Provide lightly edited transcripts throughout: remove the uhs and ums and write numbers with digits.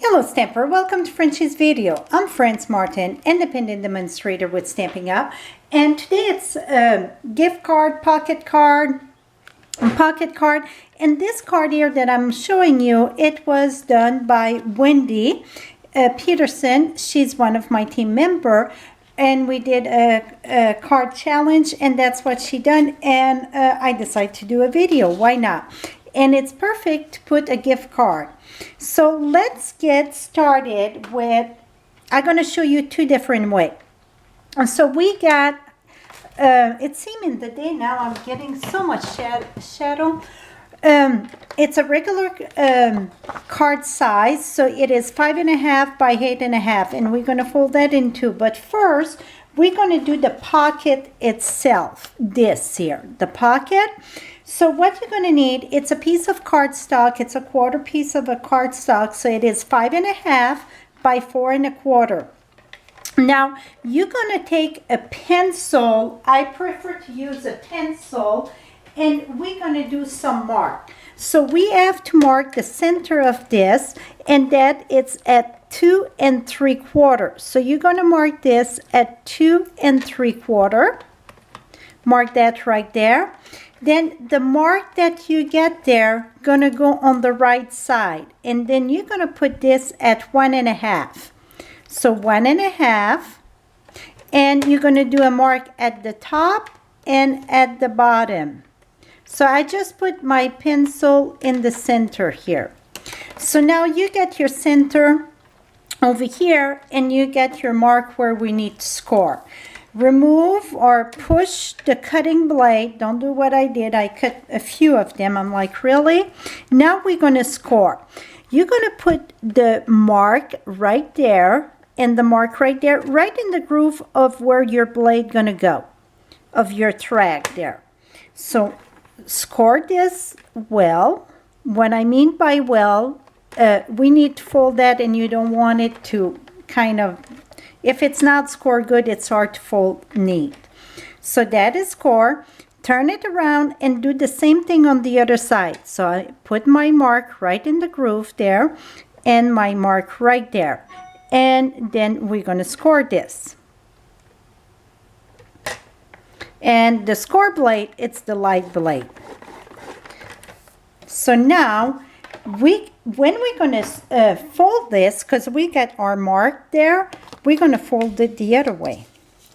Hello Stamper, welcome to Frenchie's video. I'm France Martin, independent demonstrator with Stampin' Up. And today it's a gift card, pocket card. And this card here that I'm showing you, it was done by Wendy Peterson. She's one of my team member. And we did a card challenge, and that's what she done. And I decided to do a video. Why not? And it's perfect to put a gift card. So let's get started with, I'm going to show you two different ways. So we got, it seems in the day now I'm getting so much shadow. It's a regular card size, so it is 5.5 by 8.5, and we're going to fold that in two. But first, we're going to do the pocket itself, this here, the pocket. So what you're going to need, it's a piece of cardstock. It's a quarter piece of a cardstock, so it is 5.5 by 4.25. Now, you're going to take a pencil. I prefer to use a pencil, and we're going to do some mark. So we have to mark the center of this, and that it's at 2 3/4. So you're going to mark this at 2 3/4. Mark that right there. Then the mark that you get there gonna go on the right side, and then you're gonna put this at 1.5. So 1.5, and you're gonna do a mark at the top and at the bottom. So I just put my pencil in the center here. So now you get your center over here, and you get your mark where we need to score. Remove or push the cutting blade. Don't do what I did. I cut a few of them. I'm like, really? Now we're going to score. You're going to put the mark right there, and the mark right there, right in the groove of where your blade going to go, of your thread there. So score this well. What I mean by well, we need to fold that, and you don't want it to kind of, if it's not scored good, it's hard to fold neat. So that is score. Turn it around and do the same thing on the other side. So I put my mark right in the groove there, and my mark right there. And then we're going to score this. And the score blade, it's the light blade. So now, when we're going to fold this, because we got our mark there, we're going to fold it the other way.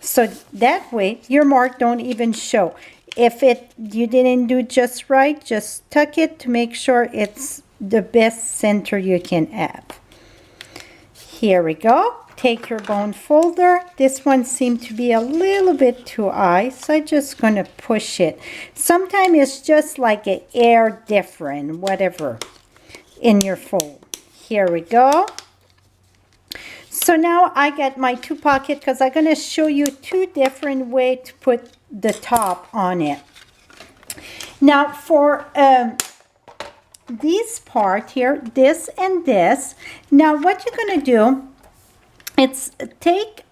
So that way, your mark don't even show. If you didn't do just right, just tuck it to make sure it's the best center you can have. Here we go. Take your bone folder. This one seemed to be a little bit too high, so I'm just going to push it. Sometimes it's just like an air different, whatever, in your fold. Here we go. So now I got my two pocket, because I'm going to show you two different ways to put the top on it. Now for this part here, this and this, now what you're going to do, it's take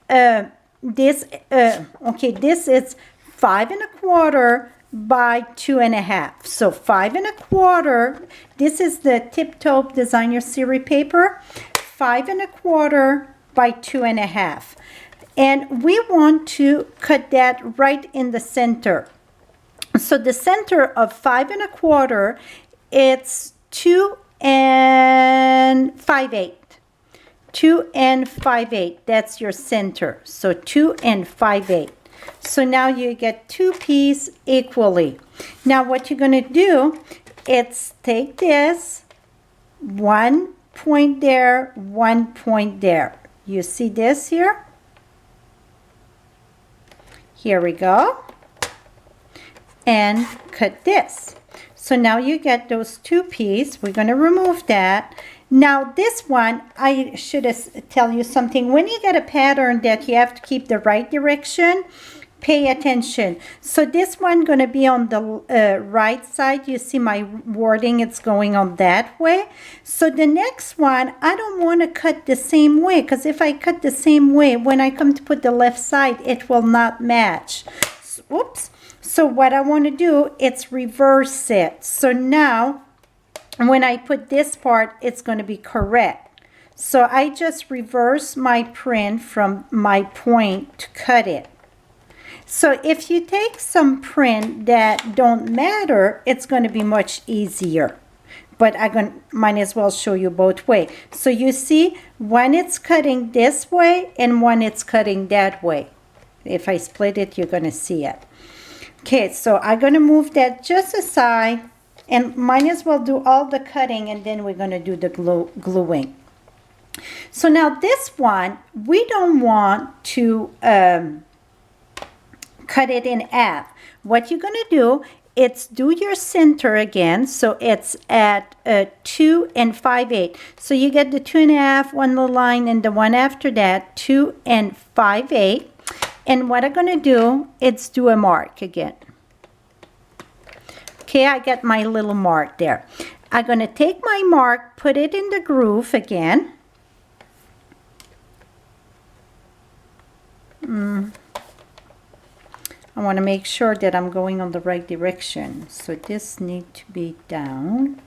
this, okay, this is 5.25 by 2.5. So 5.25, this is the Tip Top Designer Series paper, 5.25 by 2.5. And we want to cut that right in the center. So the center of 5.25, it's 2 5/8. 2 5/8, that's your center. So 2 5/8. So now you get two pieces equally. Now what you're going to do, it's take this, 1 point there, 1 point there. You see this here? Here we go. And cut this. So now you get those two pieces. We're going to remove that. Now this one, I should tell you something. When you get a pattern that you have to keep the right direction, pay attention. So this one going to be on the right side. You see my wording, it's going on that way. So the next one, I don't want to cut the same way, because if I cut the same way, when I come to put the left side, it will not match. So, oops. So what I want to do, it's reverse it. So now when I put this part, it's going to be correct. So I just reverse my print from my point to cut it. So if you take some print that don't matter, it's going to be much easier. But might as well show you both way. So you see, one it's cutting this way and one it's cutting that way. If I split it, you're going to see it. Okay, so I'm going to move that just aside, and might as well do all the cutting, and then we're going to do the gluing. So now this one, we don't want to cut it in half. What you're going to do, it's do your center again. So it's at 2 5/8. So you get the 2 1/2, one little line, and the one after that, 2 5/8. And what I'm going to do, is do a mark again. Okay, I got my little mark there. I'm going to take my mark, put it in the groove again. I want to make sure that I'm going on the right direction. So this needs to be down.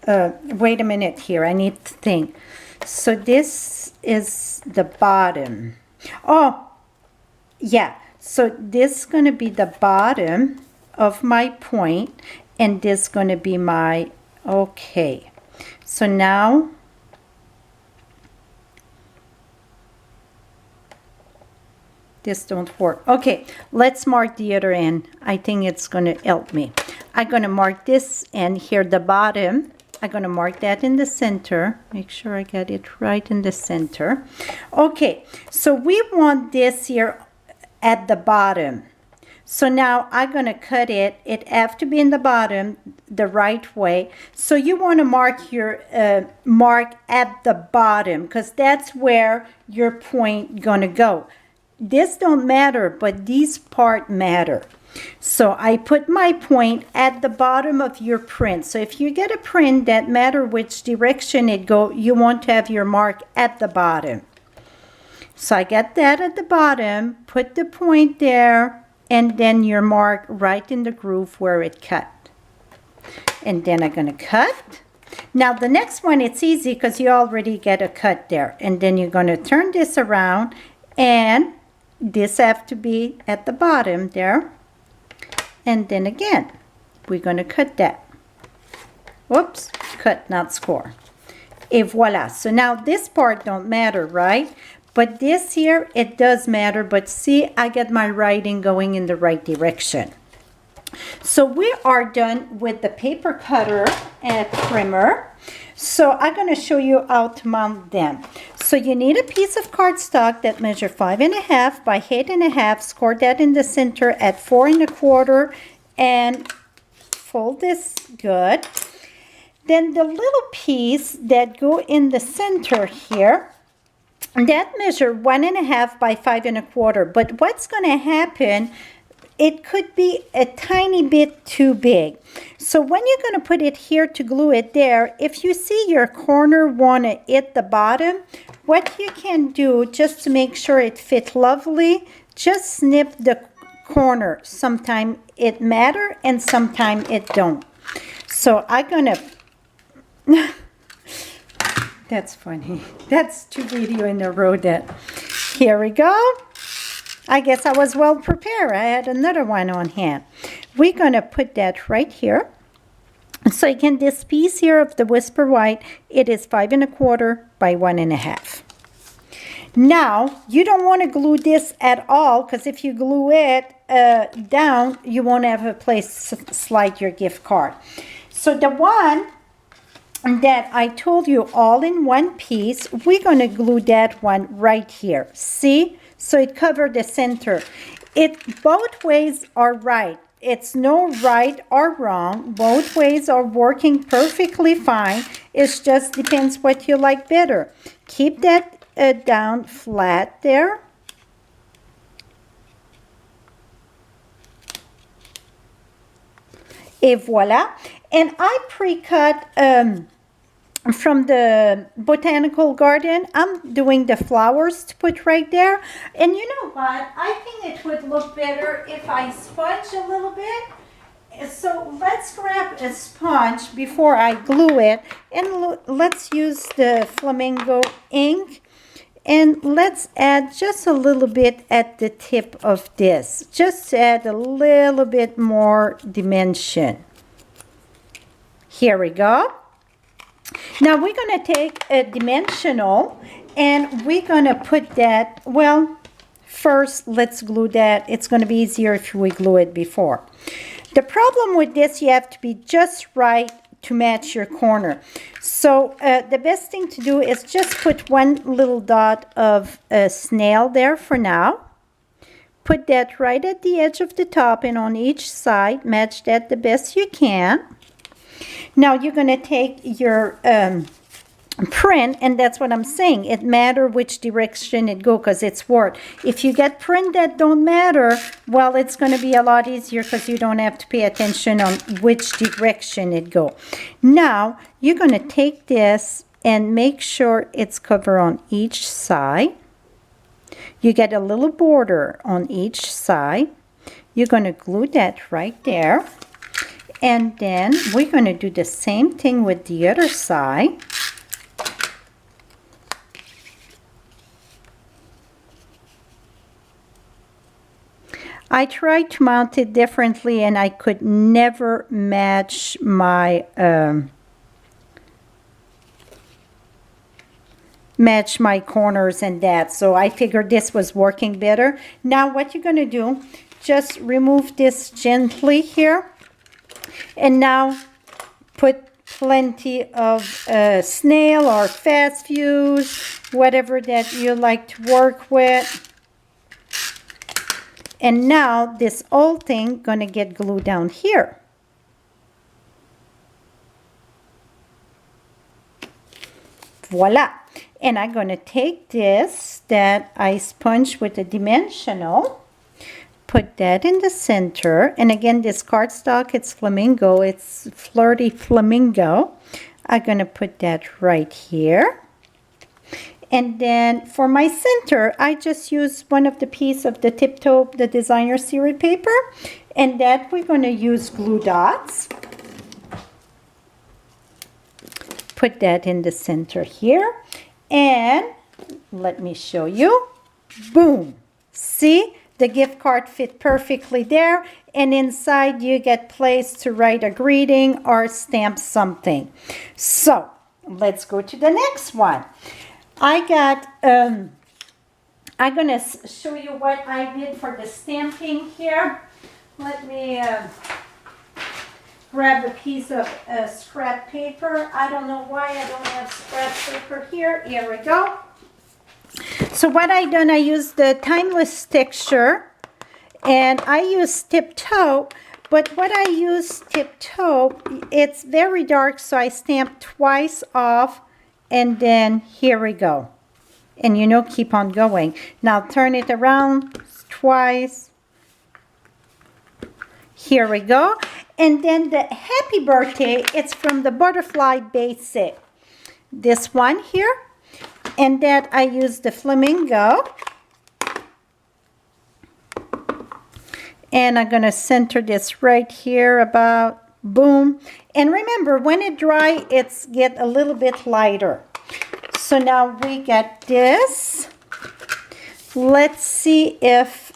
Wait a minute here. I need to think. So this is the bottom. Oh, yeah. So this is going to be the bottom of my point, and this is going to be my, okay. So now, this don't work. Okay, let's mark the other end. I think it's going to help me. I'm going to mark this end here, the bottom. I'm going to mark that in the center. Make sure I get it right in the center. Okay, so we want this here at the bottom. So now I'm going to cut it. It have to be in the bottom the right way. So you want to mark your mark at the bottom, because that's where your point going to go. This don't matter, but these part matter. So I put my point at the bottom of your print. So if you get a print that matter which direction it go, you want to have your mark at the bottom. So I get that at the bottom, put the point there, and then your mark right in the groove where it cut. And then I'm going to cut. Now the next one, it's easy because you already get a cut there. And then you're going to turn this around, and this have to be at the bottom there. And then again, we're going to cut that. Whoops, cut, not score. Et voila. So now this part don't matter, right? But this here, it does matter. But see, I get my writing going in the right direction. So we are done with the paper cutter and primer. So I'm going to show you how to mount them. So you need a piece of cardstock that measure 5 1/2 by 8 1/2. Score that in the center at 4 1/4 and fold this good. Then the little piece that go in the center here, that measure 1 1/2 by 5 1/4. But what's going to happen, it could be a tiny bit too big. So when you're going to put it here to glue it there, if you see your corner want to hit the bottom, what you can do just to make sure it fit lovely, just snip the corner. Sometimes it matter and sometimes it don't. So I'm going to... That's funny. That's 2 videos in a row that... Here we go. I guess I was well prepared. I had another one on hand. We're going to put that right here. So again, this piece here of the Whisper White, it is 5 1/4 by 1 1/2. Now, you don't want to glue this at all, because if you glue it down, you won't have a place to slide your gift card. So the one that I told you all in one piece, we're going to glue that one right here. See? So it covered the center. Both ways are right. It's no right or wrong. Both ways are working perfectly fine. It just depends what you like better. Keep that down flat there. Et voila. And I pre-cut from the botanical garden. I'm doing the flowers to put right there. And you know what? I think it would look better if I smudge a little bit So let's grab a sponge before I glue it, and let's use the flamingo ink, and let's add just a little bit at the tip of this, just to add a little bit more dimension. Here we go. Now we're going to take a dimensional and we're going to put that, well, first let's glue that. It's going to be easier if we glue it before. The problem with this, you have to be just right to match your corner. So the best thing to do is just put one little dot of a snail there for now. Put that right at the edge of the top and on each side. Match that the best you can. Now you're going to take your print, and that's what I'm saying. It matters which direction it goes because it's word. If you get print that don't matter, well, it's going to be a lot easier because you don't have to pay attention on which direction it goes. Now you're going to take this and make sure it's covered on each side. You get a little border on each side. You're going to glue that right there. And then we're going to do the same thing with the other side. I tried to mount it differently and I could never match my corners and that. So I figured this was working better. Now what you're going to do, just remove this gently here. And now put plenty of snail or fast fuse, whatever that you like to work with. And now this old thing gonna get glued down here. Voila. And I'm gonna take this that I sponged with a dimensional, put that in the center, and again this cardstock, it's flamingo, it's flirty flamingo. I'm gonna put that right here. And then for my center, I just use one of the piece of the Tiptoe, the designer series paper, and that we're gonna use glue dots. Put that in the center here, and let me show you. Boom! See? The gift card fit perfectly there, and inside you get place to write a greeting or stamp something. So let's go to the next one. I'm gonna show you what I did for the stamping here. Let me grab a piece of scrap paper. I don't know why I don't have scrap paper here. Here we go. So what I done, I used the Timeless texture, and I use Tiptoe, but what I use Tiptoe, it's very dark, so I stamped twice off, and then here we go. And you know, keep on going. Now turn it around twice. Here we go. And then the happy birthday, it's from the Butterfly Basic. This one here. And that I use the flamingo. And I'm going to center this right here about, boom. And remember, when it dry, it's get a little bit lighter. So now we got this. Let's see if,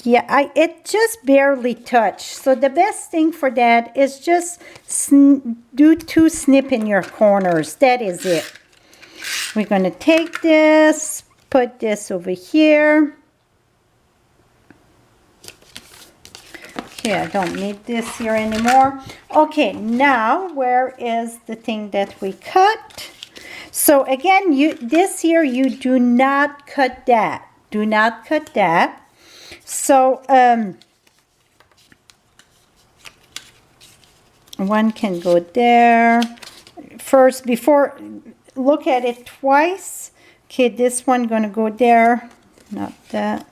yeah, it just barely touched. So the best thing for that is just do 2 snip in your corners. That is it. We're going to take this, put this over here. Okay, I don't need this here anymore. Okay, now where is the thing that we cut? So again, this here, you do not cut that. Do not cut that. So one can go there. First, before, look at it twice. Okay, this one gonna go there, not that.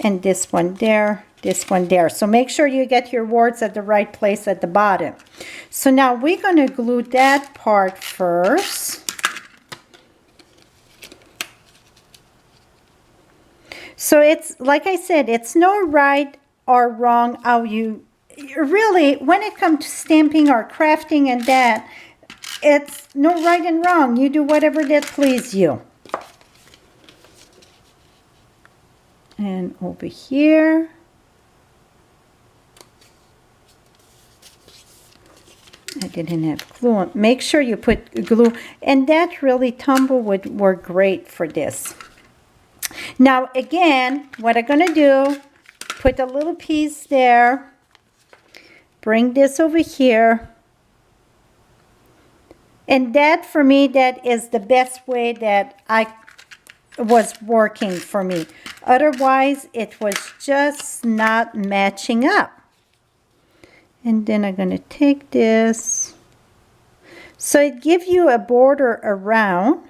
And this one there, this one there. So make sure you get your words at the right place at the bottom. So now we're gonna glue that part first. So it's, like I said, it's no right or wrong how you, really, when it comes to stamping or crafting and that, it's no right and wrong. You do whatever that please you. And over here. I didn't have glue on. Make sure you put glue. And that really tumble would work great for this. Now again, what I'm going to do, put a little piece there. Bring this over here. And that, for me, that is the best way that I was working for me. Otherwise, it was just not matching up. And then I'm going to take this. So it gives you a border around.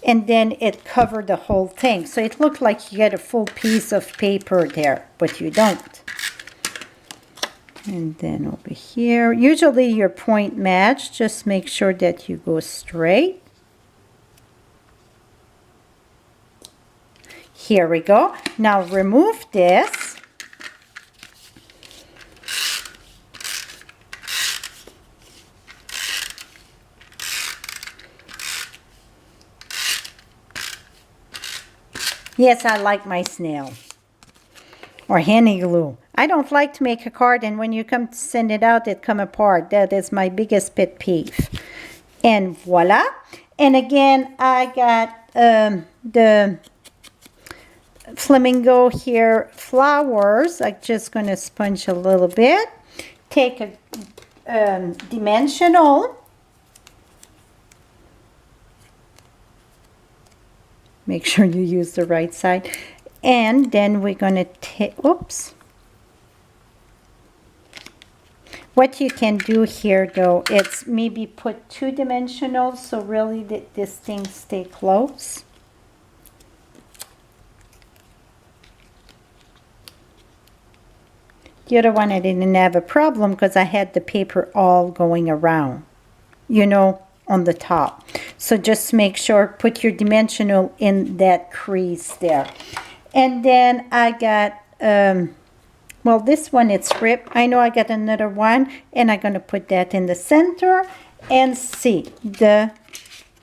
And then it covered the whole thing. So it looked like you get a full piece of paper there, but you don't. And then over here, usually your point match, just make sure that you go straight. Here we go. Now remove this. Yes, I like my snail. Or honey glue. I don't like to make a card and when you come to send it out, it come apart. That is my biggest pet peeve. And voila. And again, I got the flamingo here flowers. I'm just going to sponge a little bit. Take a dimensional. Make sure you use the right side. And then we're going to take, oops. What you can do here though, it's maybe put 2 dimensionals so really this thing stay close. The other one I didn't have a problem because I had the paper all going around, you know, on the top. So just make sure, put your dimensional in that crease there. And then I got, well, this one it's ripped. I know I got another one, and I'm going to put that in the center and see,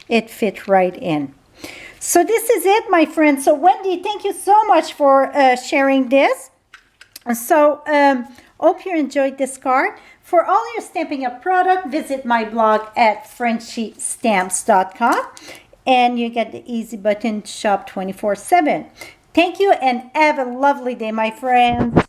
it fit right in. So this is it, my friends. So Wendy, thank you so much for sharing this. So hope you enjoyed this card. For all your Stampin' Up! Product, visit my blog at FrenchieStamps.com, and you get the easy button shop 24/7. Thank you and have a lovely day, my friends.